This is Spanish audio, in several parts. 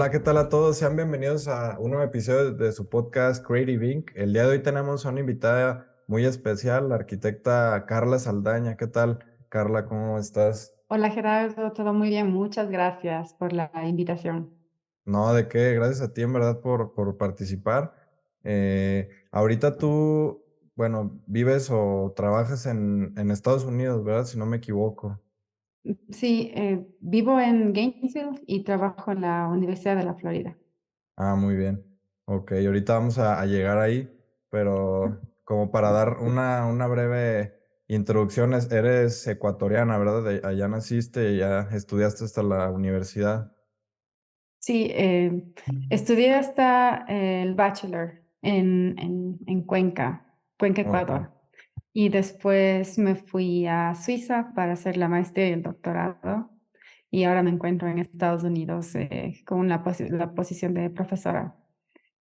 Hola, ¿qué tal a todos? Sean bienvenidos a un nuevo episodio de su podcast Creative Inc. El día de hoy tenemos a una invitada muy especial, la arquitecta Carla Saldaña. ¿Qué tal, Carla? ¿Cómo estás? Hola Gerardo, todo muy bien, muchas gracias por la invitación. No, ¿de qué? Gracias a ti, en verdad, por participar. Ahorita tú, bueno, vives o trabajas en Estados Unidos, ¿verdad? Si no me equivoco. Sí, vivo en Gainesville y trabajo en la Universidad de la Florida. Ah, muy bien. Ok, ahorita vamos a llegar ahí, pero como para dar una breve introducción, eres ecuatoriana, ¿verdad? Allá naciste y ya estudiaste hasta la universidad. Sí, estudié hasta el bachelor en Cuenca, Ok, Ecuador. Y después me fui a Suiza para hacer la maestría y el doctorado. Y ahora me encuentro en Estados Unidos con la posición de profesora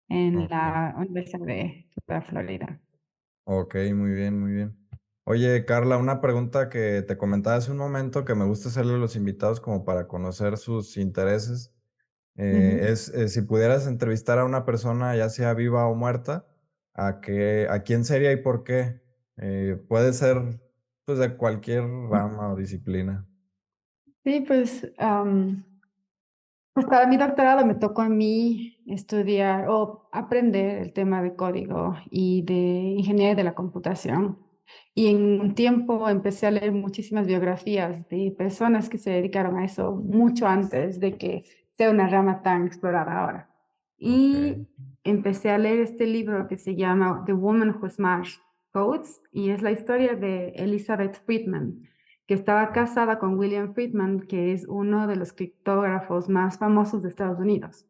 en ok, la Universidad de la Florida. ok, muy bien, muy bien. Oye, Carla, una pregunta que te comentaba hace un momento que me gusta hacerle a los invitados como para conocer sus intereses. Ujú. Si pudieras entrevistar a una persona, ya sea viva o muerta, a quién sería y por qué? Puede ser pues de cualquier rama o disciplina. Sí, pues para mi doctorado me tocó a mí estudiar o aprender el tema de código y de ingeniería de la computación. Y en un tiempo empecé a leer muchísimas biografías de personas que se dedicaron a eso mucho antes de que sea una rama tan explorada ahora. Ok, Y empecé a leer este libro que se llama The Woman Who Smashed Codes y es la historia de Elizabeth Friedman, que estaba casada con William Friedman, que es uno de los criptógrafos más famosos de Estados Unidos.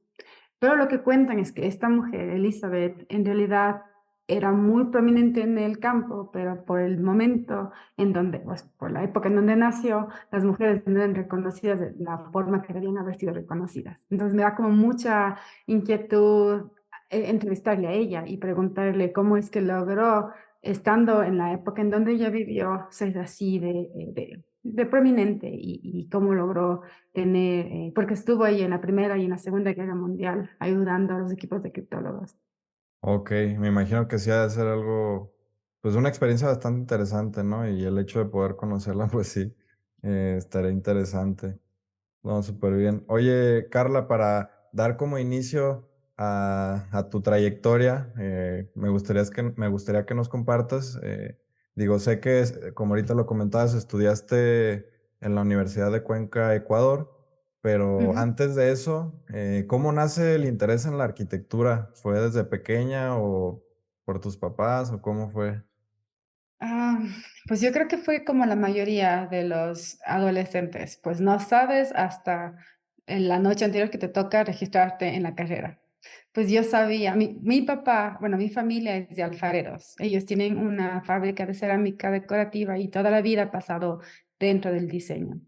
Pero lo que cuentan es que esta mujer, Elizabeth, en realidad era muy prominente en el campo, pero por el momento en donde, pues por la época en donde nació, las mujeres no eran reconocidas de la forma que debían haber sido reconocidas. Entonces me da como mucha inquietud entrevistarle a ella y preguntarle cómo es que logró, estando en la época en donde ella vivió, ser así de prominente y cómo logró tener, porque estuvo ahí en la Primera y en la Segunda Guerra Mundial ayudando a los equipos de criptólogos. ok, me imagino que sí ha de ser algo, pues una experiencia bastante interesante, ¿no? Y el hecho de poder conocerla, pues sí, estaría interesante. No, súper bien. Oye, Carla, para dar como inicio a tu trayectoria, me gustaría que nos compartas. Digo, sé que, como ahorita lo comentabas, estudiaste en la Universidad de Cuenca, Ecuador, pero Ujú. antes de eso, ¿cómo nace el interés en la arquitectura? ¿Fue desde pequeña o por tus papás o cómo fue? Ah, pues yo creo que fue como la mayoría de los adolescentes, pues no sabes hasta en la noche anterior que te toca registrarte en la carrera. Pues yo sabía, mi papá, bueno, mi familia es de alfareros, ellos tienen una fábrica de cerámica decorativa y toda la vida ha pasado dentro del diseño.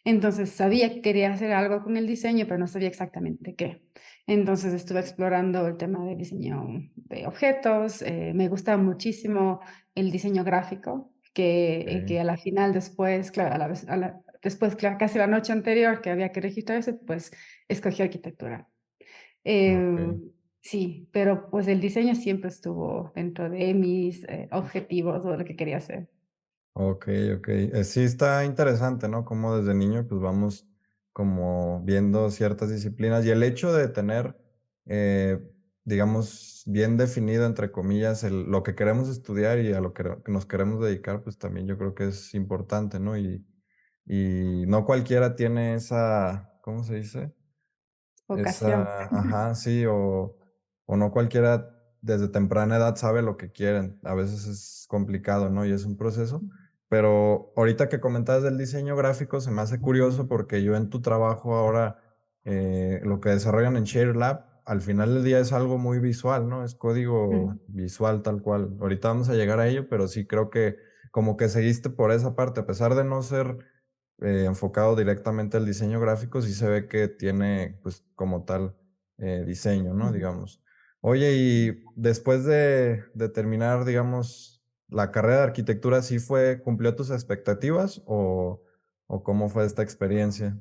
Entonces sabía que quería hacer algo con el diseño, pero no sabía exactamente qué. Entonces estuve explorando el tema de diseño de objetos, me gusta muchísimo el diseño gráfico, que Ok, a la final después, claro, después, claro, casi la noche anterior que había que registrarse, pues escogí arquitectura. Eh, ok. sí, pero pues el diseño siempre estuvo dentro de mis objetivos o de lo que quería hacer. Ok, ok. Sí está interesante, ¿no? Como desde niño pues vamos como viendo ciertas disciplinas y el hecho de tener, eh, digamos, bien definido, entre comillas, lo que queremos estudiar y a lo que nos queremos dedicar, pues también yo creo que es importante, ¿no? Y no cualquiera tiene esa, ¿cómo se dice? Vocación. Esa, ajá, sí, o no cualquiera desde temprana edad sabe lo que quieren. A veces es complicado, ¿no? Y es un proceso. Pero ahorita que comentabas del diseño gráfico, se me hace curioso porque yo en tu trabajo ahora, lo que desarrollan en Share Lab, al final del día es algo muy visual, ¿no? Es código visual tal cual. Ahorita vamos a llegar a ello, pero sí creo que como que seguiste por esa parte, a pesar de no ser enfocado directamente al diseño gráfico, sí se ve que tiene, pues, como tal, diseño, ¿no? Ujú. Digamos. Oye, y después de terminar, digamos, la carrera de arquitectura, ¿sí cumplió tus expectativas o cómo fue esta experiencia?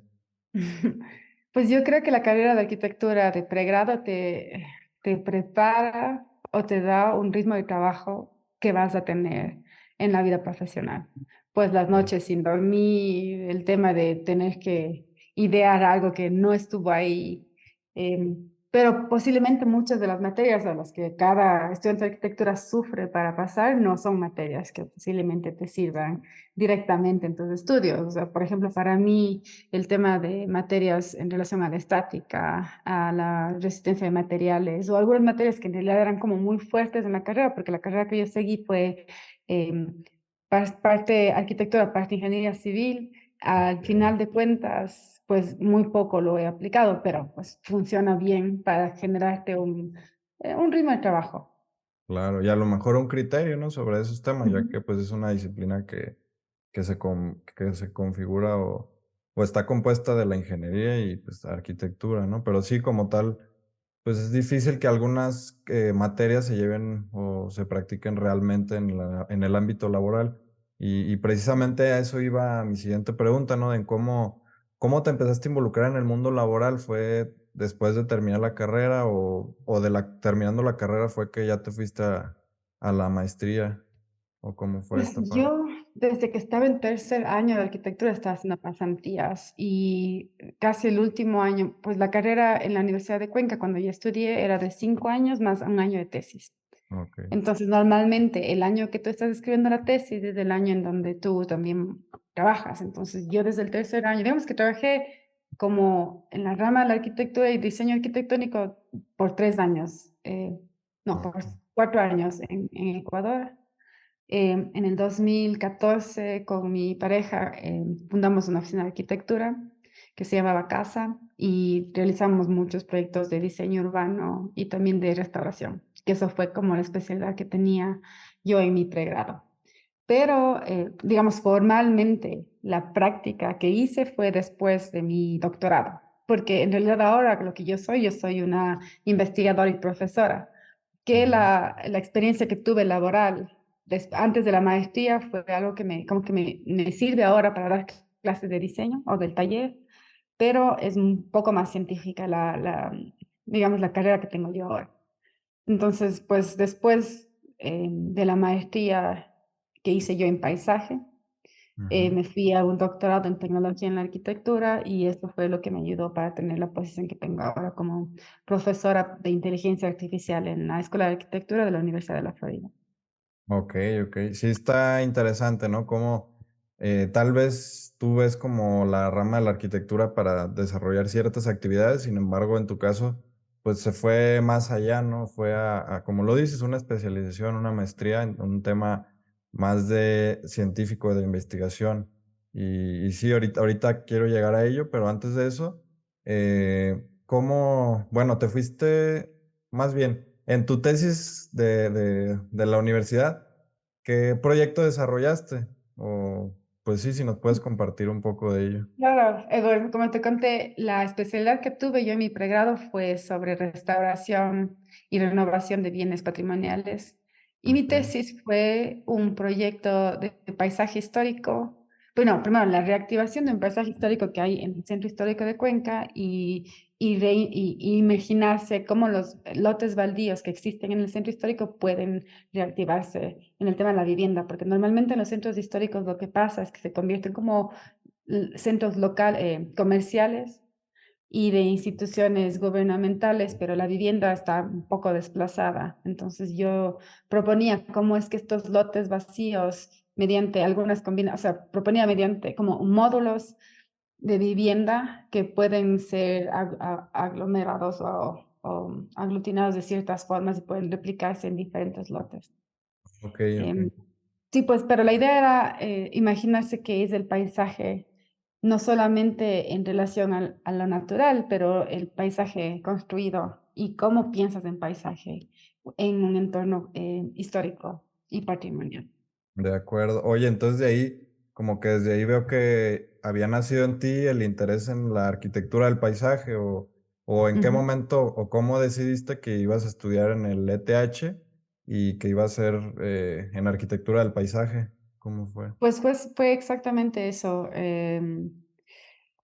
Pues yo creo que la carrera de arquitectura de pregrado te prepara o te da un ritmo de trabajo que vas a tener en la vida profesional. Pues las Ok. noches sin dormir, el tema de tener que idear algo que no estuvo ahí, pero posiblemente muchas de las materias a las que cada estudiante de arquitectura sufre para pasar no son materias que posiblemente te sirvan directamente en tus estudios. O sea, por ejemplo, para mí el tema de materias en relación a la estática, a la resistencia de materiales o algunas materias que en realidad eran como muy fuertes en la carrera, porque la carrera que yo seguí fue parte arquitectura, parte ingeniería civil. Al final de cuentas, pues muy poco lo he aplicado, pero pues funciona bien para generarte un ritmo de trabajo. Claro, y a lo mejor un criterio, ¿no? Sobre esos temas, ya Ujú. que pues es una disciplina que se configura o está compuesta de la ingeniería y pues arquitectura, ¿no? Pero sí, como tal, pues es difícil que algunas materias se lleven o se practiquen realmente en el ámbito laboral. Y precisamente a eso iba mi siguiente pregunta, ¿no? En cómo te empezaste a involucrar en el mundo laboral. ¿Fue después de terminar la carrera o terminando la carrera fue que ya te fuiste a la maestría? ¿O cómo fue Pues esta parte? yo, desde que estaba en tercer año de arquitectura, estaba haciendo pasantías y casi el último año, pues la carrera en la Universidad de Cuenca, cuando yo estudié, era de 5 años más un año de tesis. Okey. Entonces, normalmente el año que tú estás escribiendo la tesis es el año en donde tú también trabajas. Entonces, yo desde el tercer año, digamos que trabajé como en la rama de la arquitectura y diseño arquitectónico por 3 años, no, por Okey. 4 años en Ecuador. En el 2014 con mi pareja fundamos una oficina de arquitectura que se llamaba Casa y realizamos muchos proyectos de diseño urbano y también de restauración, que eso fue como la especialidad que tenía yo en mi pregrado. Pero, digamos, formalmente la práctica que hice fue después de mi doctorado, porque en realidad ahora lo que yo soy una investigadora y profesora, que Ujú. la experiencia que tuve laboral antes de la maestría fue algo que como que me sirve ahora para dar clases de diseño o del taller, pero es un poco más científica digamos, la carrera que tengo yo ahora. Entonces, pues después de la maestría que hice yo en paisaje, Ujú. me fui a un doctorado en tecnología en la arquitectura y eso fue lo que me ayudó para tener la posición que tengo ahora como profesora de inteligencia artificial en la Escuela de Arquitectura de la Universidad de la Florida. Okey, okey. Sí está interesante, ¿no? Cómo, tal vez tú ves como la rama de la arquitectura para desarrollar ciertas actividades, sin embargo, en tu caso, pues se fue más allá, ¿no? Fue como lo dices, una especialización, una maestría en un tema más de científico, de investigación. Y sí, ahorita quiero llegar a ello, pero antes de eso, bueno, te fuiste más bien, en tu tesis de la universidad, ¿qué proyecto desarrollaste? O, pues sí, si nos puedes compartir un poco de ello. Claro, Eduardo, como te conté, la especialidad que tuve yo en mi pregrado fue sobre restauración y renovación de bienes patrimoniales. Y mi Okey, tesis fue un proyecto de paisaje histórico. Bueno, primero la reactivación de un paisaje histórico que hay en el centro histórico de Cuenca y imaginarse cómo los lotes baldíos que existen en el centro histórico pueden reactivarse en el tema de la vivienda, porque normalmente en los centros históricos lo que pasa es que se convierten como centros comerciales y de instituciones gubernamentales, pero la vivienda está un poco desplazada. Entonces yo proponía cómo es que estos lotes vacíos, mediante algunas combinaciones, o sea, proponía mediante como módulos de vivienda que pueden ser aglomerados o aglutinados de ciertas formas y pueden replicarse en diferentes lotes. okey, okey. Em, Sí, pues, pero la idea era imaginarse qué es el paisaje, no solamente en relación a lo natural, pero el paisaje construido y cómo piensas en paisaje en un entorno histórico y patrimonial. De acuerdo. Oye, entonces de ahí, como que desde ahí veo que había nacido en ti el interés en la arquitectura del paisaje, o en qué Ujú. momento o cómo decidiste que ibas a estudiar en el ETH y que iba a ser en arquitectura del paisaje. ¿Cómo fue? Pues fue exactamente eso.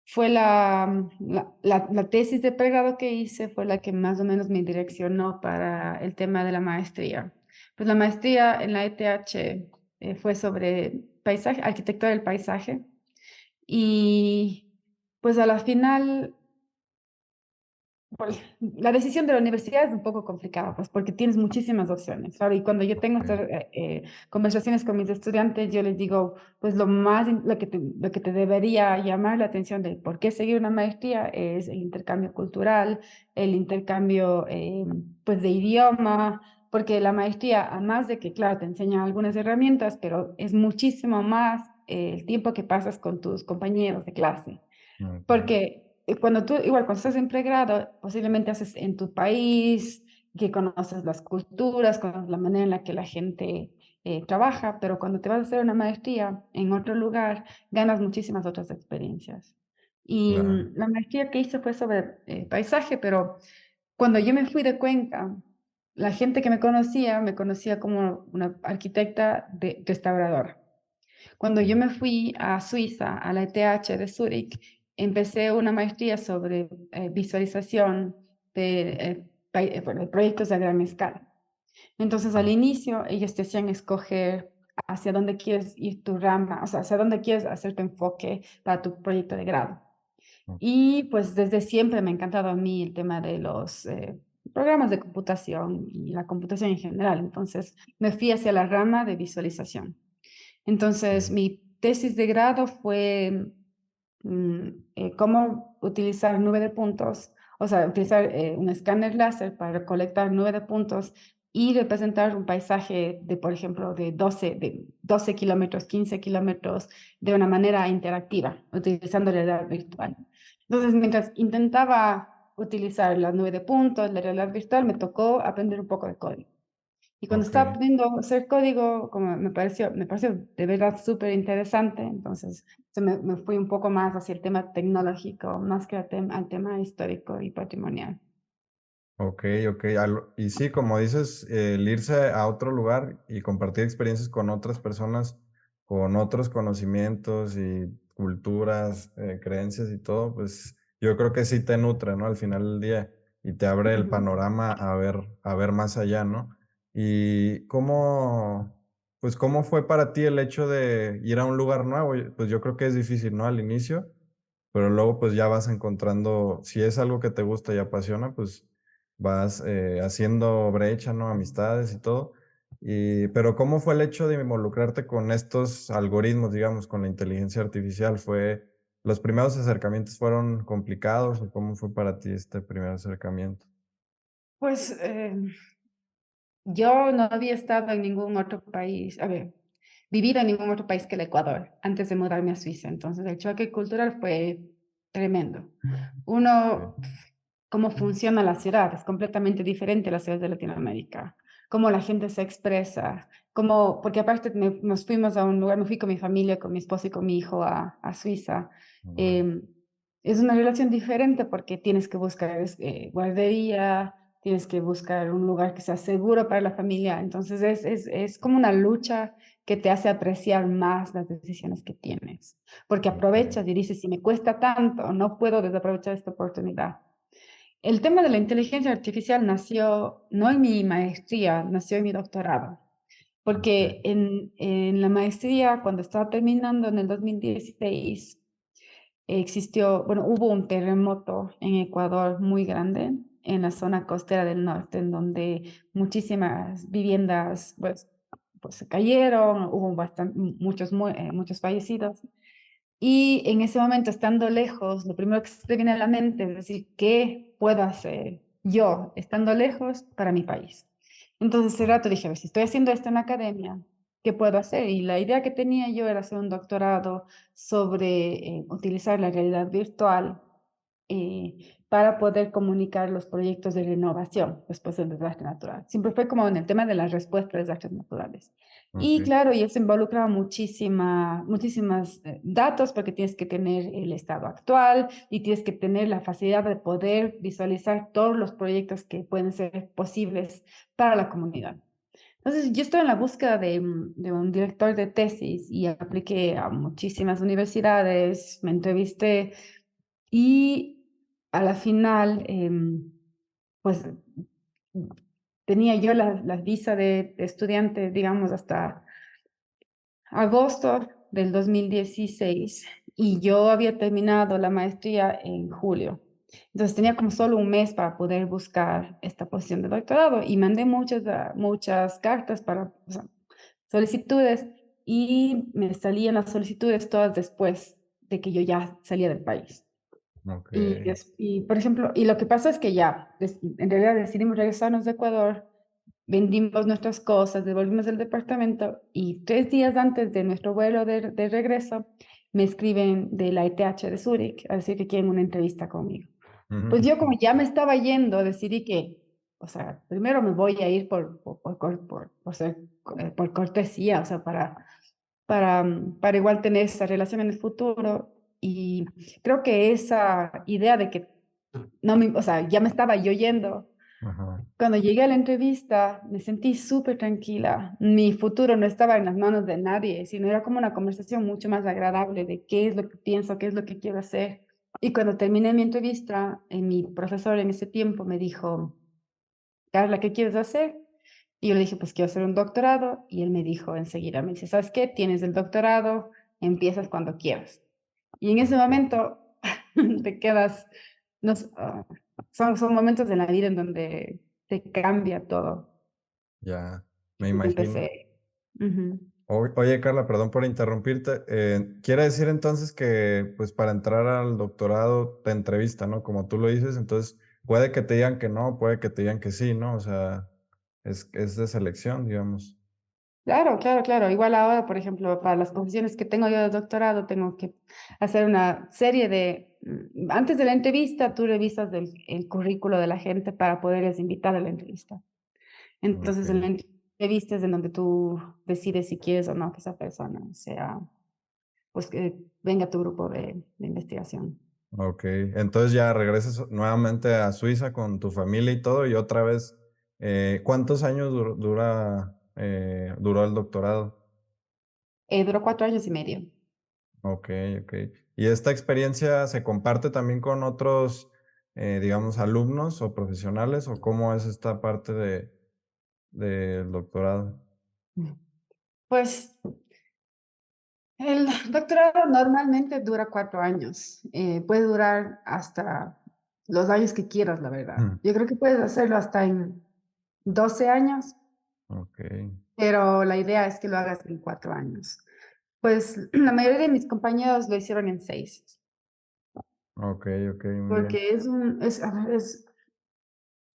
fue la tesis de pregrado que hice, fue la que más o menos me direccionó para el tema de la maestría. Pues la maestría en la ETH fue sobre paisaje, arquitectura del paisaje, y pues a la final la decisión de la universidad es un poco complicada, pues porque tienes muchísimas opciones, ¿sabes? Y cuando yo tengo Ok, estas conversaciones con mis estudiantes, yo les digo, pues lo que te debería llamar la atención de por qué seguir una maestría es el intercambio cultural, el intercambio, pues, de idioma, porque la maestría, además de que, claro, te enseña algunas herramientas, pero es muchísimo más el tiempo que pasas con tus compañeros de clase. ok, Porque cuando tú, igual cuando estás en pregrado, posiblemente haces en tu país, que conoces las culturas, conoces la manera en la que la gente trabaja, pero cuando te vas a hacer una maestría en otro lugar, ganas muchísimas otras experiencias. Y claro. la maestría que hice fue sobre paisaje, pero cuando yo me fui de Cuenca, la gente que me conocía como una arquitecta restauradora. Cuando yo me fui a Suiza, a la ETH de Zúrich, empecé una maestría sobre visualización de proyectos a gran escala. Entonces, al inicio, ellos te hacían escoger hacia dónde quieres ir tu rama, o sea, hacia dónde quieres hacer tu enfoque para tu proyecto de grado. Ok, Y pues desde siempre me ha encantado a mí el tema de los programas de computación y la computación en general. Entonces, me fui hacia la rama de visualización. Entonces, ok, mi tesis de grado fue cómo utilizar nube de puntos, o sea, utilizar un escáner láser para recolectar nube de puntos y representar un paisaje de, por ejemplo, de 12 kilómetros, 15 kilómetros, de una manera interactiva, utilizando realidad virtual. Entonces, mientras intentaba utilizar la nube de puntos, la realidad virtual, me tocó aprender un poco de código. Y cuando ok. estaba aprendiendo a hacer código, como me pareció de verdad súper interesante, entonces me fui un poco más hacia el tema tecnológico, más que al tema histórico y patrimonial. Ok, ok. Y sí, como dices, el irse a otro lugar y compartir experiencias con otras personas, con otros conocimientos y culturas, creencias y todo, pues yo creo que sí te nutre, ¿no? Al final del día y te abre el Ujú. panorama a ver más allá, ¿no? Y pues cómo fue para ti el hecho de ir a un lugar nuevo. Pues yo creo que es difícil, ¿no? Al inicio, pero luego pues ya vas encontrando, si es algo que te gusta y apasiona, pues vas, haciendo brecha, ¿no? Amistades y todo. Pero, ¿cómo fue el hecho de involucrarte con estos algoritmos, digamos, con la inteligencia artificial? ¿Los primeros acercamientos fueron complicados o cómo fue para ti este primer acercamiento? Pues yo no había estado en ningún otro país, a ver, vivido en ningún otro país que el Ecuador antes de mudarme a Suiza, entonces el choque cultural fue tremendo. Sí, Uno, cómo funciona la ciudad, es completamente diferente a las ciudades de Latinoamérica, cómo la gente se expresa, porque aparte nos fuimos a un lugar, me fui con mi familia, con mi esposo y con mi hijo a Suiza. órale, em, es una relación diferente porque tienes que buscar guardería, tienes que buscar un lugar que sea seguro para la familia, entonces es como una lucha que te hace apreciar más las decisiones que tienes, porque okey, aprovechas y dices, si me cuesta tanto, no puedo desaprovechar esta oportunidad. El tema de la inteligencia artificial nació no en mi maestría, nació en mi doctorado, okey, porque en la maestría, cuando estaba terminando en el 2016, bueno, hubo un terremoto en Ecuador muy grande, en la zona costera del norte, en donde muchísimas viviendas, pues se cayeron, hubo muchos fallecidos. Y en ese momento, estando lejos, lo primero que se te viene a la mente es decir, ¿qué puedo hacer yo estando lejos para mi país? Entonces, ese rato dije, a ver, si estoy haciendo esto en la academia, ¿qué puedo hacer? Y la idea que tenía yo era hacer un doctorado sobre utilizar la realidad virtual para poder comunicar los proyectos de renovación después del desastre natural. Siempre fue como en el tema de la respuesta a desastres naturales. Y okey, claro, y eso involucra muchísimas datos porque tienes que tener el estado actual y tienes que tener la facilidad de poder visualizar todos los proyectos que pueden ser posibles para la comunidad. Entonces, yo estoy en la búsqueda de un director de tesis y apliqué a muchísimas universidades, me entrevisté Y a la final, pues tenía yo la visa de estudiante, digamos, hasta agosto del 2016 y yo había terminado la maestría en julio. Entonces tenía como solo un mes para poder buscar esta posición de doctorado y mandé muchas cartas para, o sea, solicitudes y me salían las solicitudes todas después de que yo ya salía del país. Ok. Por ejemplo, y lo que pasa es que ya, en realidad decidimos regresarnos de Ecuador, vendimos nuestras cosas, devolvimos el departamento y 3 días antes de nuestro vuelo de regreso me escriben de la ETH de Zúrich a decir que quieren una entrevista conmigo. Pues Ujú. yo como ya me estaba yendo, decidí que, o sea, primero me voy a ir por cortesía, o sea, para igual tener esa relación en el futuro. Y creo que esa idea de que no me, o sea, ya me estaba yo yendo. Ajá. Cuando llegué a la entrevista, me sentí súper tranquila. Mi futuro no estaba en las manos de nadie, sino era como una conversación mucho más agradable de qué es lo que pienso, qué es lo que quiero hacer. Y cuando terminé mi entrevista, mi profesor en ese tiempo me dijo, Carla, ¿qué quieres hacer? Y yo le dije, pues quiero hacer un doctorado. Y él me dijo enseguida, me dice, ¿sabes qué? Tienes el doctorado, empiezas cuando quieras. Y en ese momento te quedas, no, son momentos de la vida en donde te cambia todo. Ya, me Y imagino. empecé. Ujú. Oye, Carla, perdón por interrumpirte. Quiere decir entonces que, pues, para entrar al doctorado te entrevista, ¿no? Como tú lo dices, entonces puede que te digan que no, puede que te digan que sí, ¿no? O sea, es de selección, digamos. Claro, claro, claro. Igual ahora, por ejemplo, para las posiciones que tengo yo de doctorado, tengo que hacer una serie antes de la entrevista, tú revisas el currículo de la gente para poderles invitar a la entrevista. Ok, Entonces, en la entrevista es en donde tú decides si quieres o no que esa persona sea, pues que venga a tu grupo de investigación. ok. Entonces ya regresas nuevamente a Suiza con tu familia y todo, y otra vez, ¿cuántos años duró el doctorado? Duró 4 años y medio. Okey, okey. ¿Y esta experiencia se comparte también con otros, digamos, alumnos o profesionales, o cómo es esta parte del doctorado? Mm. Pues el doctorado normalmente dura 4 años. Puede durar hasta los años que quieras, la verdad. Mm, Yo creo que puedes hacerlo hasta en 12 años, okey, pero la idea es que lo hagas en 4 años. Pues la mayoría de mis compañeros lo hicieron en 6, okey, okey, muy bien. porque a ver,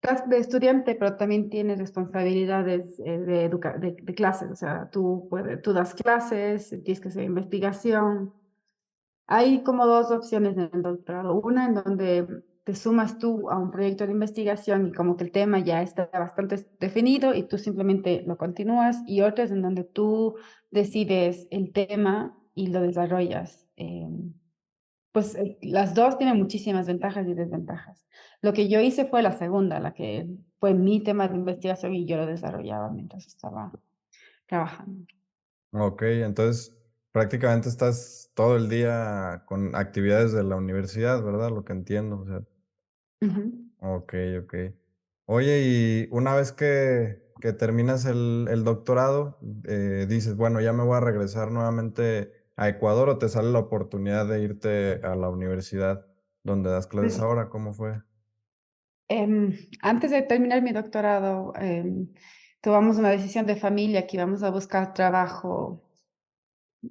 estás de estudiante, pero también tienes responsabilidades de clases. O sea, tú das clases, tienes que hacer investigación. Hay como dos opciones en el doctorado. Una en donde te sumas tú a un proyecto de investigación y como que el tema ya está bastante definido y tú simplemente lo continúas. Y otra es en donde tú decides el tema y lo desarrollas. Pues las dos tienen muchísimas ventajas y desventajas. Lo que yo hice fue la segunda, la que fue mi tema de investigación y yo lo desarrollaba mientras estaba trabajando. Okey, entonces, prácticamente estás todo el día con actividades de la universidad, ¿verdad? Lo que entiendo, o sea. Ujú. Okey, okey. Oye, y una vez que terminas el doctorado, dices: "Bueno, ya me voy a regresar nuevamente a Ecuador", ¿o te sale la oportunidad de irte a la universidad donde das clases Pues, ahora? ¿Cómo fue? antes de terminar mi doctorado, tomamos una decisión de familia que íbamos a buscar trabajo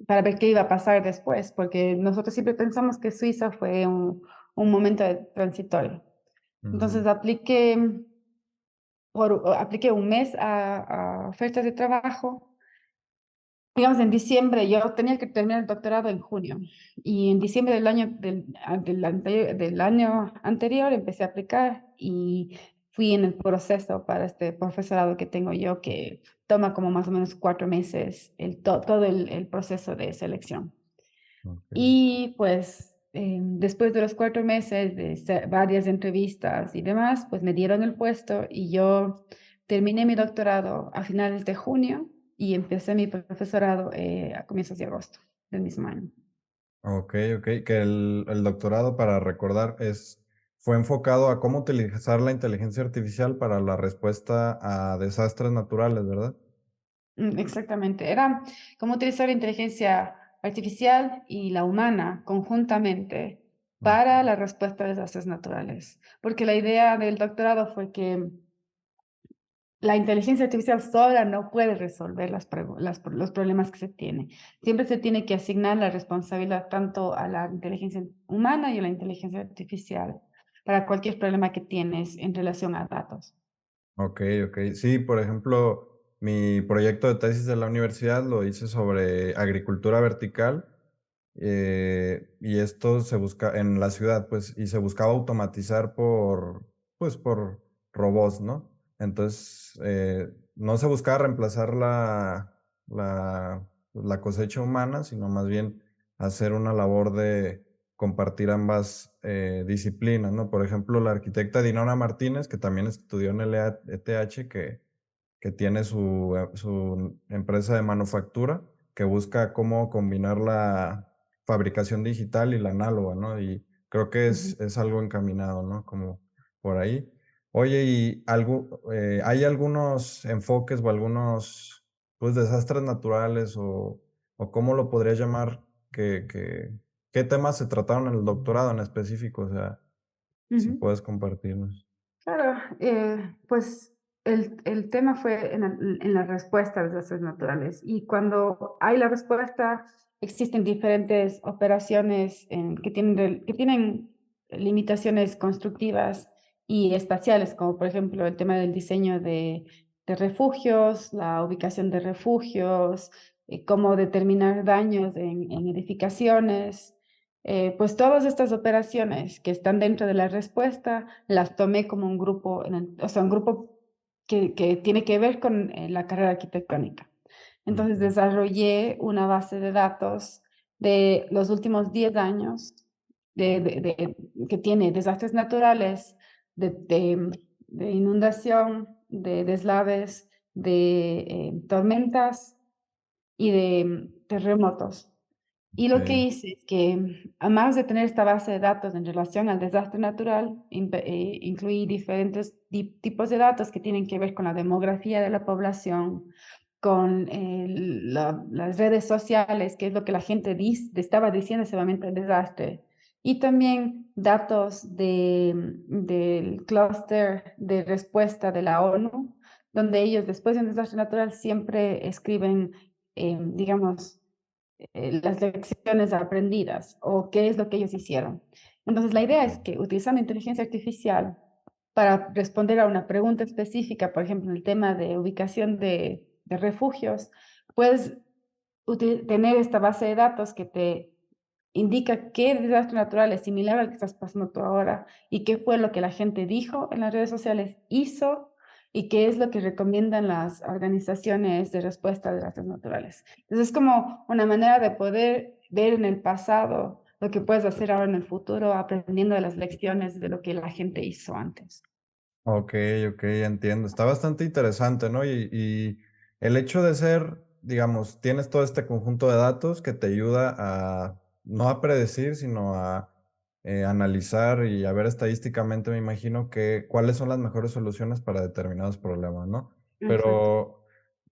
para ver qué iba a pasar después, porque nosotros siempre pensamos que Suiza fue un momento transitorio. Ujú, Entonces apliqué un mes a ofertas de trabajo. Digamos, en diciembre, yo tenía que terminar el doctorado en junio y en diciembre del año anterior empecé a aplicar y fui en el proceso para este profesorado que tengo yo que toma como más o menos 4 meses todo el proceso de selección. okey. Y pues después de los 4 meses de varias entrevistas y demás, pues me dieron el puesto y yo terminé mi doctorado a finales de junio y empecé mi profesorado a comienzos de agosto del mismo año. Ok, ok, que el doctorado, para recordar, fue enfocado a cómo utilizar la inteligencia artificial para la respuesta a desastres naturales, ¿verdad? Exactamente. Era cómo utilizar la inteligencia artificial y la humana conjuntamente para Ok, la respuesta a desastres naturales. Porque la idea del doctorado fue que la inteligencia artificial sola no puede resolver los problemas que se tienen. Siempre se tiene que asignar la responsabilidad tanto a la inteligencia humana y a la inteligencia artificial para cualquier problema que tienes en relación a datos. ok, ok. Sí, por ejemplo, mi proyecto de tesis de la universidad lo hice sobre agricultura vertical. Y esto se busca en la ciudad, pues, y se buscaba automatizar pues, por robots, ¿no? Entonces, no se buscaba reemplazar la cosecha humana, sino más bien hacer una labor de compartir ambas disciplinas, ¿no? Por ejemplo, la arquitecta Dinora Martínez, que también estudió en el ETH, que tiene su empresa de manufactura, que busca cómo combinar la fabricación digital y la análoga, ¿no? Y creo que Ujú, es algo encaminado, ¿no? Como por ahí. Oye, ¿y hay algunos enfoques o algunos, pues, desastres naturales o cómo lo podrías llamar, qué temas se trataron en el doctorado en específico? O sea, si ujú. puedes compartirnos. Claro, pues el tema fue en la respuesta a desastres naturales y cuando hay la respuesta existen diferentes operaciones que tienen limitaciones constructivas y espaciales, como por ejemplo el tema del diseño de refugios, la ubicación de refugios, cómo determinar daños en edificaciones. Pues todas estas operaciones que están dentro de la respuesta las tomé como un grupo, o sea, un grupo que tiene que ver con la carrera arquitectónica. Entonces Okey, desarrollé una base de datos de los últimos 10 años que tiene desastres naturales, de inundación, de deslaves, de tormentas y de terremotos. Y lo que okey. hice es que, además de tener esta base de datos en relación al desastre natural, incluí diferentes tipos de datos que tienen que ver con la demografía de la población, con las redes sociales, que es lo que la gente estaba diciendo en ese momento del desastre, y también datos del clúster de respuesta de la ONU, donde ellos después de un desastre natural siempre escriben, digamos, las lecciones aprendidas o qué es lo que ellos hicieron. Entonces, la idea es que utilizando inteligencia artificial para responder a una pregunta específica, por ejemplo, en el tema de ubicación de refugios, puedes tener esta base de datos que te indica qué desastre natural es similar al que estás pasando tú ahora y qué fue lo que la gente dijo en las redes sociales, hizo y qué es lo que recomiendan las organizaciones de respuesta a desastres naturales. Entonces, es como una manera de poder ver en el pasado lo que puedes hacer ahora en el futuro, aprendiendo de las lecciones de lo que la gente hizo antes. Okey, okey, entiendo. Está bastante interesante, ¿no? Y el hecho de ser, digamos, tienes todo este conjunto de datos que te ayuda a, no a predecir, sino a, analizar y a ver estadísticamente, me imagino, que cuáles son las mejores soluciones para determinados problemas, ¿no? Exacto. Pero,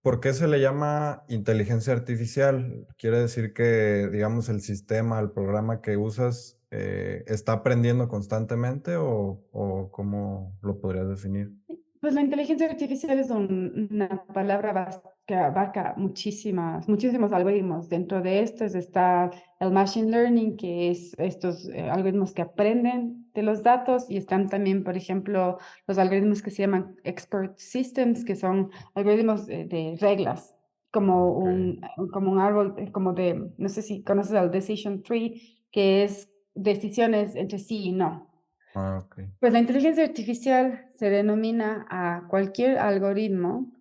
¿por qué se le llama inteligencia artificial? ¿Quiere decir que, digamos, el sistema, el programa que usas, está aprendiendo constantemente o cómo lo podrías definir? Pues la inteligencia artificial es una palabra que abarca muchísimos algoritmos. Dentro de estos está el machine learning, que es estos algoritmos que aprenden de los datos, y están también, por ejemplo, los algoritmos que se llaman expert systems, que son algoritmos de reglas, Okey. como un árbol, no sé si conoces el decision tree, que es decisiones entre sí y no. Ah, okey. Pues la inteligencia artificial se denomina a cualquier algoritmo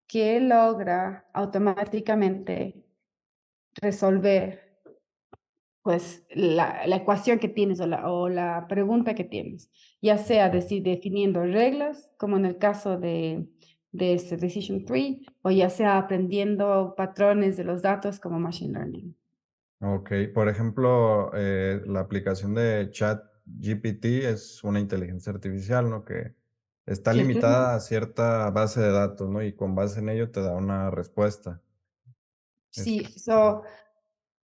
que logra automáticamente resolver, pues, la ecuación que tienes o la pregunta que tienes, ya sea definiendo reglas, como en el caso de este decision tree, o ya sea aprendiendo patrones de los datos como machine learning. Ok, por ejemplo, la aplicación de ChatGPT es una inteligencia artificial, ¿no? Que está Sí, este es limitada a cierta base de datos, ¿no? Y con base en ello te da una respuesta. Es, sí,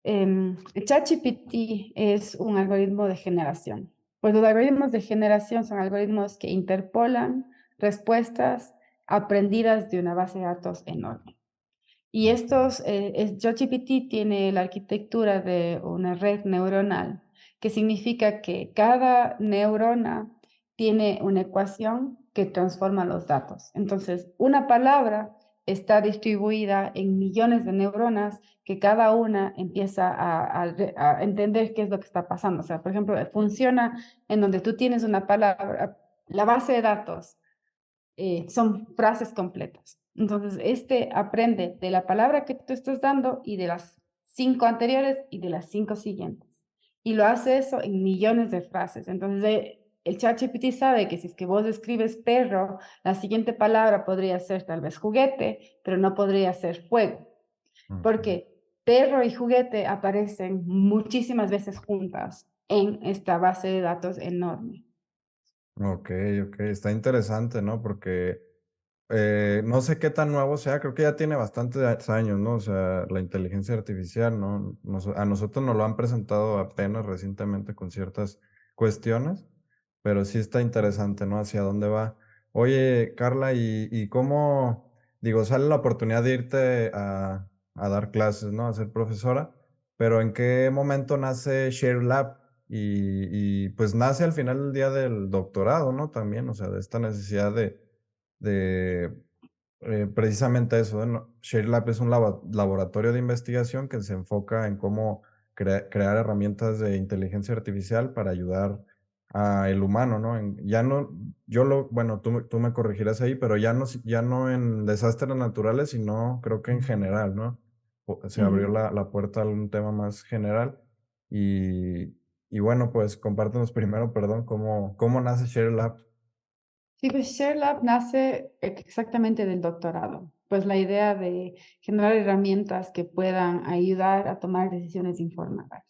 el ChatGPT es un algoritmo de generación. Pues los algoritmos de generación son algoritmos que interpolan respuestas aprendidas de una base de datos enorme. Y ChatGPT tiene la arquitectura de una red neuronal, que significa que cada neurona tiene una ecuación que transforma los datos. Entonces, una palabra está distribuida en millones de neuronas que cada una empieza a entender qué es lo que está pasando. O sea, por ejemplo, funciona en donde tú tienes una palabra, la base de datos son frases completas. Entonces, este aprende de la palabra que tú estás dando y de las 5 anteriores y de las 5 siguientes. Y lo hace eso en millones de frases. Entonces, el ChatGPT sabe que si es que vos escribes perro, la siguiente palabra podría ser tal vez juguete, pero no podría ser fuego, ok. porque perro y juguete aparecen muchísimas veces juntas en esta base de datos enorme. Ok, ok, está interesante, ¿no? Porque no sé qué tan nuevo sea, creo que ya tiene bastantes años, ¿no? O sea, la inteligencia artificial, ¿no? A nosotros nos lo han presentado apenas recientemente con ciertas cuestiones, pero sí está interesante, ¿no? Hacia dónde va. Oye, Carla, ¿y cómo, digo, sale la oportunidad de irte a dar clases, ¿no? A ser profesora, pero ¿en qué momento nace ShareLab? Pues nace al final del día del doctorado, ¿no? También, o sea, de esta necesidad de precisamente eso, ¿no? ShareLab es un laboratorio de investigación que se enfoca en cómo crear herramientas de inteligencia artificial para ayudar al humano, ¿no? Ya no, bueno, tú me corregirás ahí, pero ya no en desastres naturales, sino creo que en general, ¿no? Se abrió Ujú. la puerta a un tema más general y, y bueno, pues compártenos primero, perdón, cómo nace ShareLab. Sí, pues ShareLab nace exactamente del doctorado, pues la idea de generar herramientas que puedan ayudar a tomar decisiones informadas.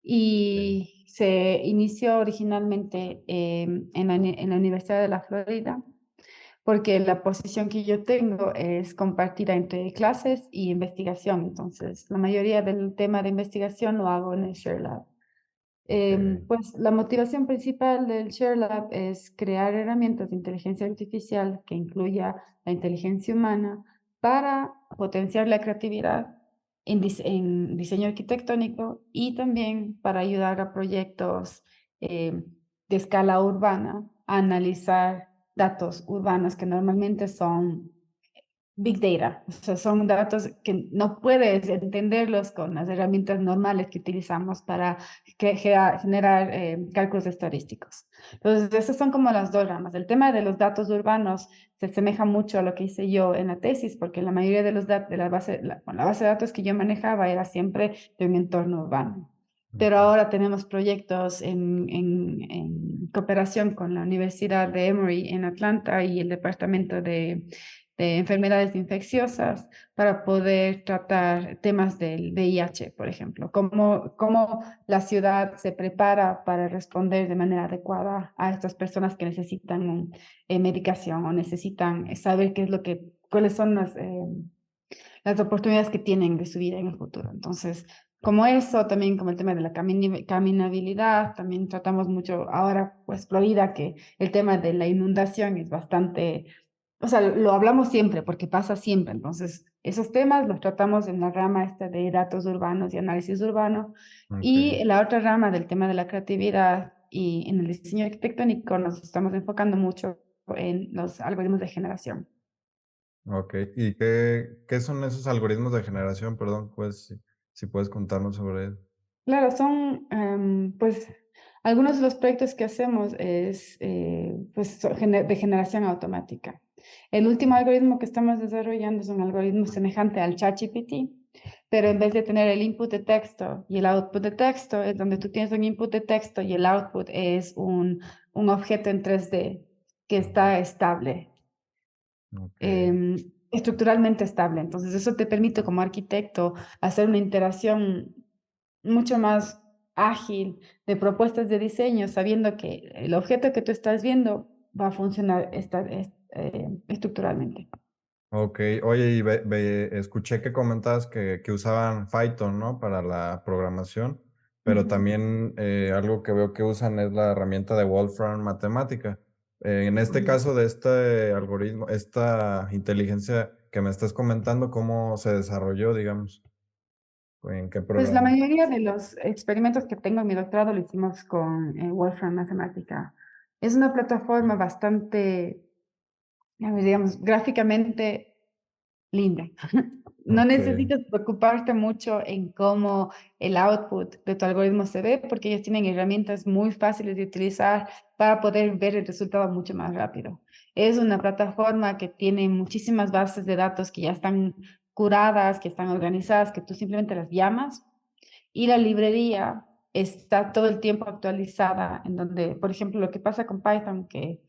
Y se inició originalmente en la Universidad de la Florida, porque la posición que yo tengo es compartida entre clases y investigación. Entonces, la mayoría del tema de investigación lo hago en el ShareLab. Ok, Pues la motivación principal del ShareLab es crear herramientas de inteligencia artificial que incluya la inteligencia humana para potenciar la creatividad en diseño arquitectónico y también para ayudar a proyectos eh, de escala urbana a analizar datos urbanos que normalmente son Big Data, o sea, son datos que no puedes entenderlos con las herramientas normales que utilizamos para generar cálculos estadísticos. Entonces, esas son como las dos ramas. El tema de los datos urbanos se asemeja mucho a lo que hice yo en la tesis, porque la mayoría de los datos de la base de datos que yo manejaba era siempre de un entorno urbano. Pero ok, ahora tenemos proyectos en cooperación con la Universidad de Emory en Atlanta y el Departamento de enfermedades infecciosas para poder tratar temas del VIH, por ejemplo, cómo la ciudad se prepara para responder de manera adecuada a estas personas que necesitan medicación o necesitan saber cuáles son las oportunidades que tienen de su vida en el futuro. Entonces, como eso, también como el tema de la caminabilidad, también tratamos mucho ahora, pues Florida, que el tema de la inundación es bastante, o sea, lo hablamos siempre porque pasa siempre. Entonces, esos temas los tratamos en la rama esta de datos urbanos y análisis urbano. ok. Y en la otra rama del tema de la creatividad y en el diseño arquitectónico nos estamos enfocando mucho en los algoritmos de generación. Ok, ¿y qué son esos algoritmos de generación? Perdón, pues si puedes contarnos sobre él. Claro, pues, algunos de los proyectos que hacemos es, pues, de generación automática. El último algoritmo que estamos desarrollando es un algoritmo semejante al ChatGPT, pero en vez de tener el input de texto y el output de texto, es donde tú tienes un input de texto y el output es un objeto en 3D que está estable, Ok, estructuralmente estable. Entonces, eso te permite como arquitecto hacer una interacción mucho más ágil de propuestas de diseño, sabiendo que el objeto que tú estás viendo va a funcionar estructuralmente. Ok, oye, y escuché que comentabas que usaban Python, ¿no? Para la programación, pero Ujú. también algo que veo que usan es la herramienta de Wolfram Matemática. En este Correcto. caso de este algoritmo, esta inteligencia que me estás comentando, ¿cómo se desarrolló, digamos? ¿En qué Pues la programa? mayoría de los experimentos que tengo en mi doctorado lo hicimos con Wolfram Mathematica. Es una plataforma bastante, a ver, digamos, gráficamente linda. No Ok, necesitas preocuparte mucho en cómo el output de tu algoritmo se ve, porque ellos tienen herramientas muy fáciles de utilizar para poder ver el resultado mucho más rápido. Es una plataforma que tiene muchísimas bases de datos que ya están curadas, que están organizadas, que tú simplemente las llamas y la librería está todo el tiempo actualizada, en donde, por ejemplo, lo que pasa con Python, que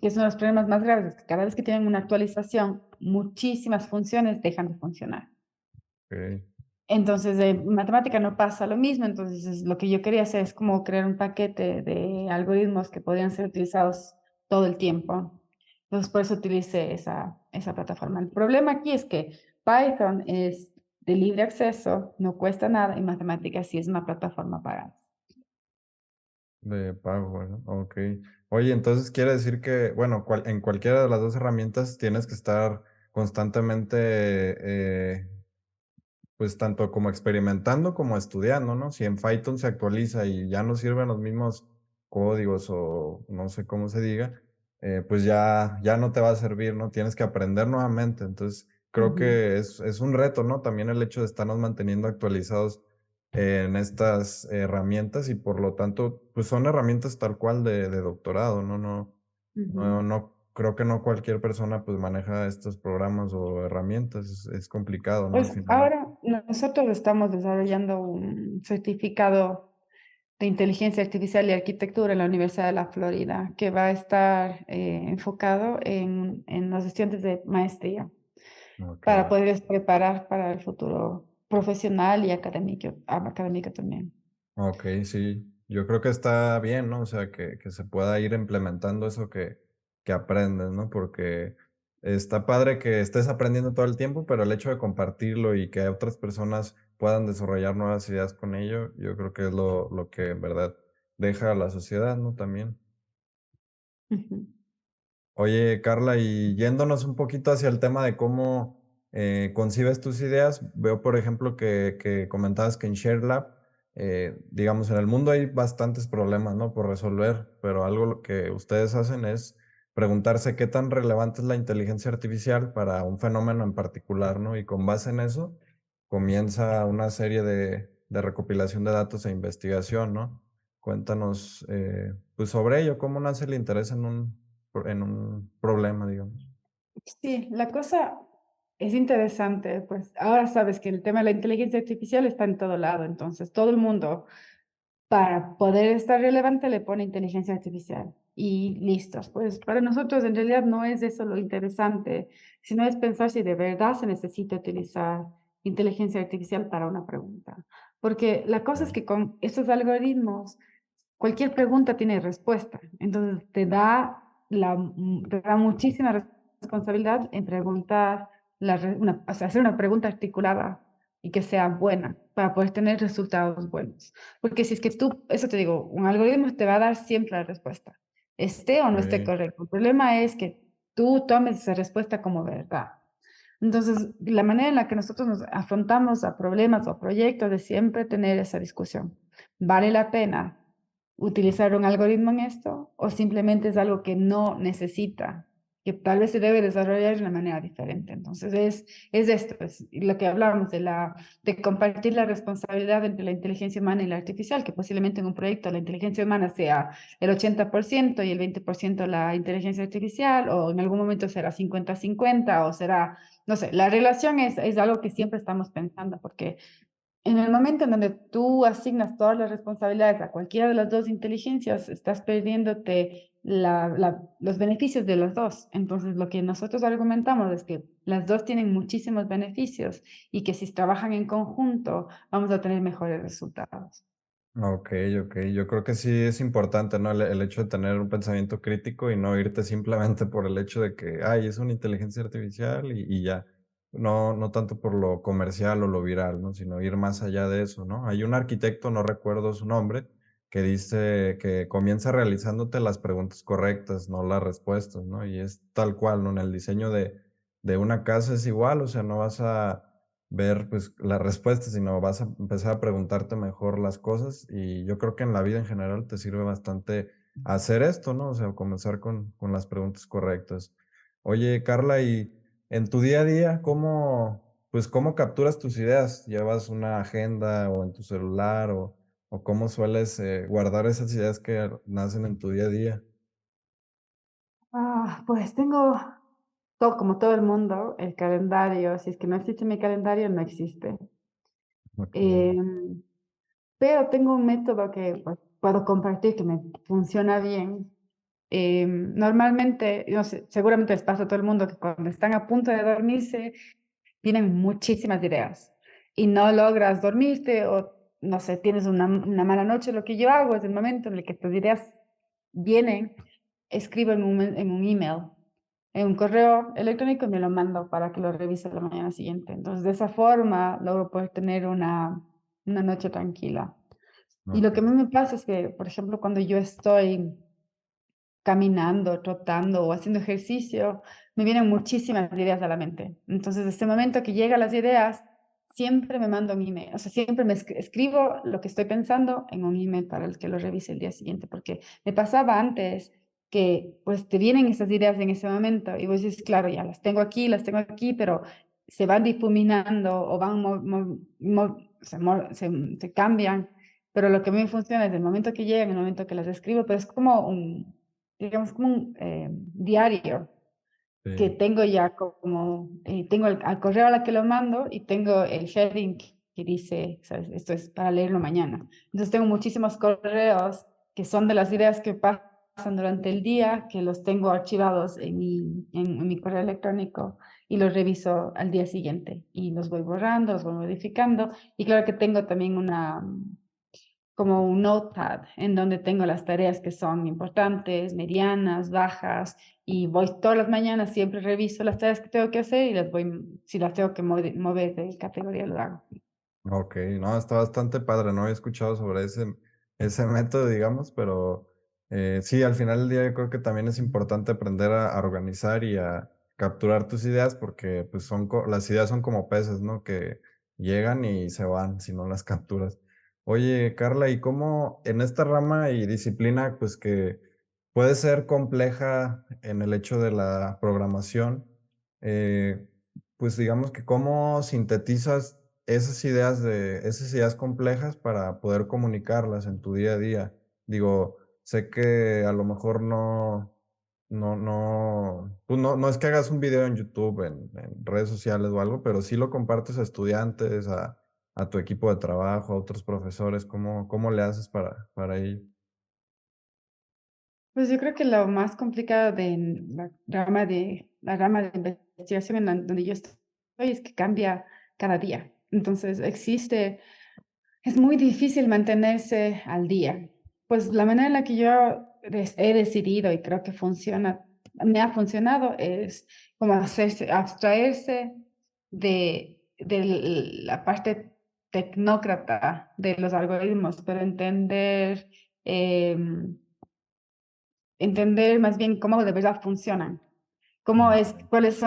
es uno de los problemas más graves, es que cada vez que tienen una actualización, muchísimas funciones dejan de funcionar. ok. Entonces, en matemática no pasa lo mismo, entonces lo que yo quería hacer es como crear un paquete de algoritmos que podían ser utilizados todo el tiempo. Entonces, por eso utilicé esa plataforma. El problema aquí es que Python es de libre acceso, no cuesta nada, y matemática sí es una plataforma pagada. De pago, bueno, ok. Oye, entonces quiere decir que, bueno, en cualquiera de las dos herramientas tienes que estar constantemente pues tanto como experimentando como estudiando, ¿no? Si en Python se actualiza y ya no sirven los mismos códigos o no sé cómo se diga, pues ya no te va a servir, ¿no? Tienes que aprender nuevamente. Entonces, creo Ujú, que es un reto, ¿no? También el hecho de estarnos manteniendo actualizados en estas herramientas y por lo tanto, pues son herramientas tal cual de doctorado, ¿no? ujú. No creo que no cualquier persona pues maneja estos programas o herramientas, es complicado, ¿no? Al Pues final. ahora nosotros estamos desarrollando un certificado de inteligencia artificial y arquitectura en la Universidad de la Florida, que va a estar enfocado en los estudiantes de maestría, para Okey, poderles preparar para el futuro profesional y académico también. okey, sí. Yo creo que está bien, ¿no? O sea, que se pueda ir implementando eso que aprendes, ¿no? Porque está padre que estés aprendiendo todo el tiempo, pero el hecho de compartirlo y que otras personas puedan desarrollar nuevas ideas con ello, yo creo que es lo que en verdad deja a la sociedad, ¿no? También. Ujú. Oye, Carla, y yéndonos un poquito hacia el tema de cómo concibes tus ideas, veo, por ejemplo, que comentabas que en ShareLab, digamos, en el mundo hay bastantes problemas, ¿no? Por resolver, pero algo lo que ustedes hacen es preguntarse qué tan relevante es la inteligencia artificial para un fenómeno en particular, ¿no? Y con base en eso comienza una serie de recopilación de datos e investigación, ¿no? Cuéntanos, pues, sobre ello, ¿cómo nace el interés en un problema, digamos? Sí, la cosa es interesante, pues ahora sabes que el tema de la inteligencia artificial está en todo lado, entonces todo el mundo para poder estar relevante le pone inteligencia artificial y listos. Pues para nosotros en realidad no es eso lo interesante, sino es pensar si de verdad se necesita utilizar inteligencia artificial para una pregunta. Porque la cosa es Okey, que con estos algoritmos, cualquier pregunta tiene respuesta. Entonces te da muchísima responsabilidad en preguntar, o sea, hacer una pregunta articulada y que sea buena para poder tener resultados buenos. Porque si es que tú, eso te digo, un algoritmo te va a dar siempre la respuesta, esté o no esté okey, correcto. El problema es que tú tomes esa respuesta como verdad. Entonces, la manera en la que nosotros nos afrontamos a problemas o proyectos es siempre tener esa discusión. ¿Vale la pena utilizar un algoritmo en esto o simplemente es algo que no necesita, que tal vez se debe desarrollar de una manera diferente? Entonces, es esto, es lo que hablábamos de compartir la responsabilidad entre la inteligencia humana y la artificial, que posiblemente en un proyecto la inteligencia humana sea el 80% y el 20% la inteligencia artificial, o en algún momento será 50-50 o será, no sé, la relación es algo que siempre estamos pensando, porque En el momento en donde tú asignas todas las responsabilidades a cualquiera de las dos inteligencias, estás perdiéndote los beneficios de las dos. Entonces, lo que nosotros argumentamos es que las dos tienen muchísimos beneficios y que si trabajan en conjunto, vamos a tener mejores resultados. Okey. Yo creo que sí es importante, ¿no? El hecho de tener un pensamiento crítico y no irte simplemente por el hecho de que, ay, es una inteligencia artificial y ya. No tanto por lo comercial o lo viral, ¿no? Sino ir más allá de eso, ¿no? Hay un arquitecto, no recuerdo su nombre, que dice que comienza realizándote las preguntas correctas, no las respuestas, ¿no? Y es tal cual, ¿no? En el diseño de una casa es igual, o sea, no vas a ver, pues, la respuesta, sino vas a empezar a preguntarte mejor las cosas, y yo creo que en la vida en general te sirve bastante hacer esto, ¿no? O sea, comenzar con las preguntas correctas. Oye, Carla, y en tu día a día, cómo capturas tus ideas? ¿Llevas una agenda o en tu celular o cómo sueles, guardar esas ideas que nacen en tu día a día? Pues tengo como todo el mundo, el calendario. Si es que no existe mi calendario, no existe. Okey, Em, pero tengo un método que pues, puedo compartir que me funciona bien. Normalmente, no sé, seguramente les pasa a todo el mundo que cuando están a punto de dormirse, tienen muchísimas ideas y no logras dormirte o, no sé, tienes una mala noche. Lo que yo hago es el momento en el que tus ideas vienen, escribo en un email, en un correo electrónico y me lo mando para que lo revise la mañana siguiente. Entonces, de esa forma logro poder tener una noche tranquila. Y lo que a mí okey, me pasa es que, por ejemplo, cuando yo estoy caminando, trotando o haciendo ejercicio, me vienen muchísimas ideas a la mente. Entonces, este momento que llegan las ideas, siempre me mando un email, o sea, siempre me escribo lo que estoy pensando en un email para el que lo revise el día siguiente, porque me pasaba antes que pues te vienen esas ideas en ese momento y vos dices, claro, ya las tengo aquí, pero se van difuminando o van, se cambian, pero lo que a mí me funciona es el momento que llegan, el momento que las escribo, pero es como digamos, como un diario que sí, tengo ya como, tengo al correo a la que lo mando y tengo el heading que dice, ¿sabes? Esto es para leerlo mañana. Entonces tengo muchísimos correos que son de las ideas que pasan durante el día, que los tengo archivados en mi correo electrónico y los reviso al día siguiente y los voy borrando, los voy modificando. Y claro que tengo también como un notepad en donde tengo las tareas que son importantes, medianas, bajas, y voy todas las mañanas, siempre reviso las tareas que tengo que hacer y las voy, si las tengo que mover de categoría, lo hago. okey. No, está bastante padre, no había escuchado sobre ese método, digamos, pero, sí, al final del día yo creo que también es importante aprender a organizar y a capturar tus ideas porque, pues, las ideas son como peces, ¿no? Que llegan y se van si no las capturas. Oye, Carla, ¿y cómo en esta rama y disciplina, pues, que puede ser compleja en el hecho de la programación, eh, pues, digamos que cómo sintetizas esas ideas complejas para poder comunicarlas en tu día a día? Digo, sé que a lo mejor no es que hagas un video en YouTube, en redes sociales o algo, pero sí lo compartes a estudiantes, a tu equipo de trabajo, a otros profesores, ¿cómo le haces para ello? Pues yo creo que lo más complicado de la rama de investigación en donde yo estoy es que cambia cada día. Entonces es muy difícil mantenerse al día. Pues la manera en la que yo he decidido y creo que me ha funcionado es como abstraerse de la parte tecnócrata de los algoritmos, pero em, entender más bien cómo de verdad funcionan. Okey, Cuál es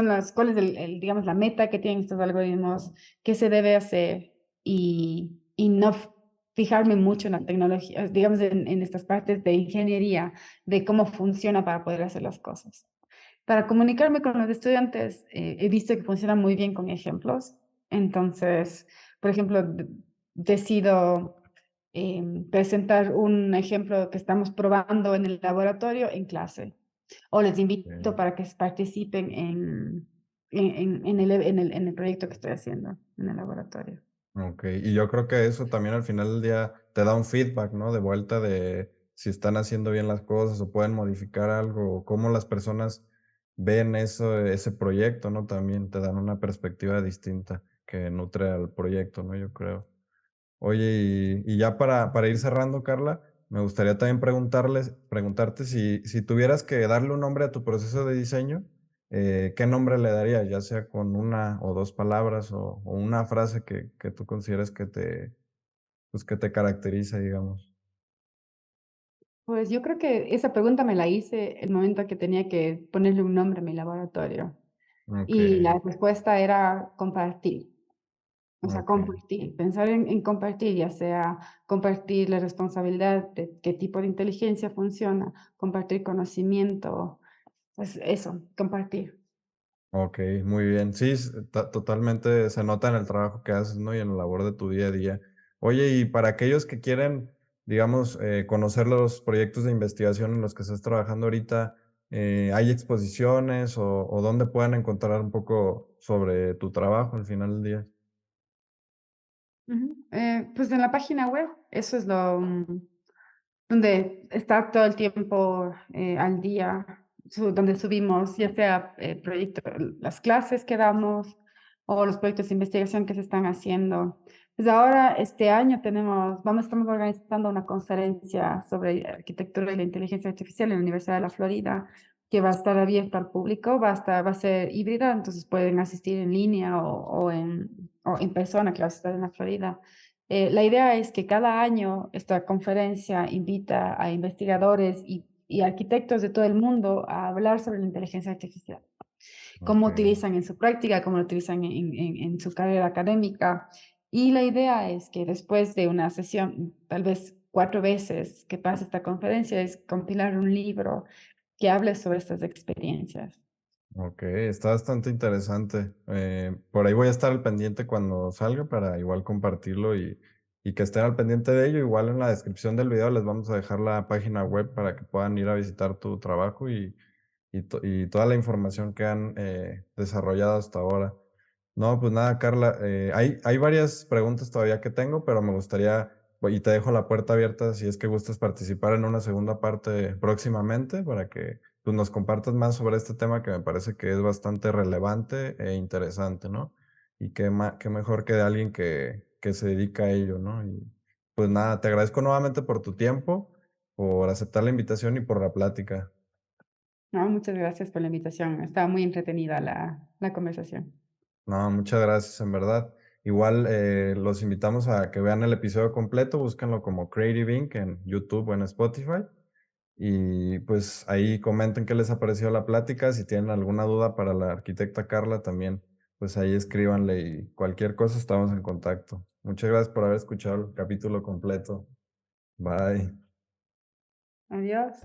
digamos, la meta que tienen estos algoritmos, qué se debe hacer y no fijarme mucho en la tecnología, digamos, en estas partes de ingeniería, de cómo funciona para poder hacer las cosas. Para comunicarme con los estudiantes, he visto que funciona muy bien con ejemplos. Entonces, por ejemplo, decido presentar un ejemplo que estamos probando en el laboratorio en clase. O les invito okey. para que participen en el proyecto que estoy haciendo en el laboratorio. Okey, y yo creo que eso también al final del día te da un feedback, ¿no? De vuelta de si están haciendo bien las cosas o pueden modificar algo, o cómo las personas ven eso ese proyecto, ¿no? También te dan una perspectiva distinta que nutre al proyecto, ¿no? Yo creo. Oye, y ya para ir cerrando, Carla, me gustaría también preguntarte si tuvieras que darle un nombre a tu proceso de diseño, ¿qué nombre le darías? Ya sea con una o 2 palabras o una frase que tú consideres pues, que te caracteriza, digamos. Pues yo creo que esa pregunta me la hice el momento que tenía que ponerle un nombre a mi laboratorio y Okey, la respuesta era compartir. O sea, okey, compartir, pensar en compartir, ya sea compartir la responsabilidad de qué tipo de inteligencia funciona, compartir conocimiento, pues eso, compartir. okey, muy bien. Sí, totalmente se nota en el trabajo que haces, ¿no? Y en la labor de tu día a día. Oye, y para aquellos que quieren, digamos, conocer los proyectos de investigación en los que estás trabajando ahorita, ¿hay exposiciones o dónde pueden encontrar un poco sobre tu trabajo al final del día? Ujú. Pues en la página web, eso es donde está todo el tiempo, al día, donde subimos, ya sea, las clases que damos o los proyectos de investigación que se están haciendo. Pues ahora, este año estamos organizando una conferencia sobre arquitectura y la inteligencia artificial en la Universidad de la Florida, que va a estar abierta al público, va a ser híbrida, entonces pueden asistir en línea o en persona, que va a estar en la Florida. La idea es que cada año esta conferencia invita a investigadores y arquitectos de todo el mundo a hablar sobre la inteligencia artificial, cómo Okey, utilizan en su práctica, cómo lo utilizan en su carrera académica. Y la idea es que después de una sesión, tal vez 4 veces que pase esta conferencia, es compilar un libro que hable sobre estas experiencias. okey, está bastante interesante. Por ahí voy a estar al pendiente cuando salga para igual compartirlo y que estén al pendiente de ello. Igual en la descripción del video les vamos a dejar la página web para que puedan ir a visitar tu trabajo y toda la información que han, desarrollado hasta ahora. No, pues nada, Carla, hay varias preguntas todavía que tengo, pero me gustaría y te dejo la puerta abierta si es que gustas participar en una segunda parte próximamente para que, pues, nos compartas más sobre este tema que me parece que es bastante relevante e interesante, ¿no? Y qué mejor que de alguien que se dedica a ello, ¿no? Y, pues nada, te agradezco nuevamente por tu tiempo, por aceptar la invitación y por la plática. No, muchas gracias por la invitación. Estaba muy entretenida la conversación. No, muchas gracias, en verdad. Igual, los invitamos a que vean el episodio completo, búsquenlo como Creative Inc. en YouTube o en Spotify. Y pues ahí comenten qué les ha parecido la plática. Si tienen alguna duda para la arquitecta Carla, también, pues ahí escríbanle y cualquier cosa estamos en contacto. Muchas gracias por haber escuchado el capítulo completo. Bye. Adiós.